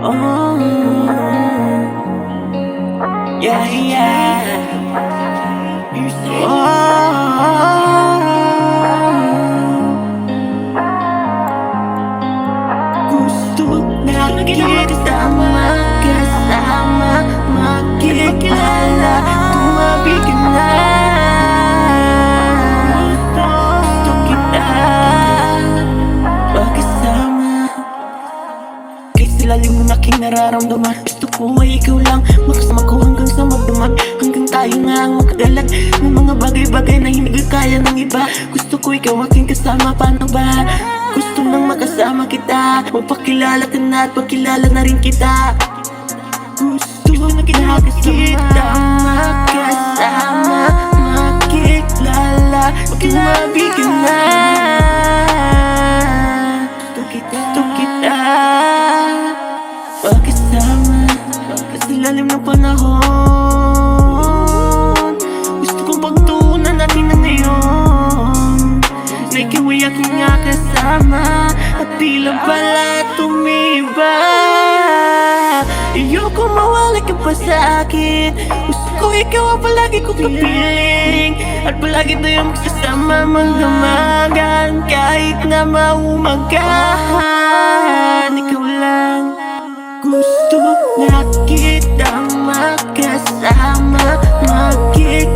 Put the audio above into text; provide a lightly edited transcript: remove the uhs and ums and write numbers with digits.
Oh, yeah, yeah. Gusto na kitang makasama, makikilala, tumabi ka na. Gusto kita makasama. Kahit sa lalim ng aking nararamdaman, gusto ko ay ikaw lang, makasama ko hanggang sa magdaman. Hanggang tayo nga ang makagalag ng mga bagay-bagay na hindi kaya ng iba. Gusto ko ikaw aking kasama, paano ba? Gusto nang makasama kita, magpakilala ka na at pagkilala na rin kita. Gusto na kita makasama, makilala, tumabi ka na. Gusto kita makasama sa lalim ng panahon. Gusto kong pagtuunan natin na ngayon, na ikaw ay aking nga kasama, at tila pala tumiba. Ayoko mawala ka pa sa akin, gusto ko ikaw ang palagi ko kapiling, at palagi tayong magsasama magdamagan, kahit na maumagahan. Ikaw lang gusto na kitang makasama, makikilala,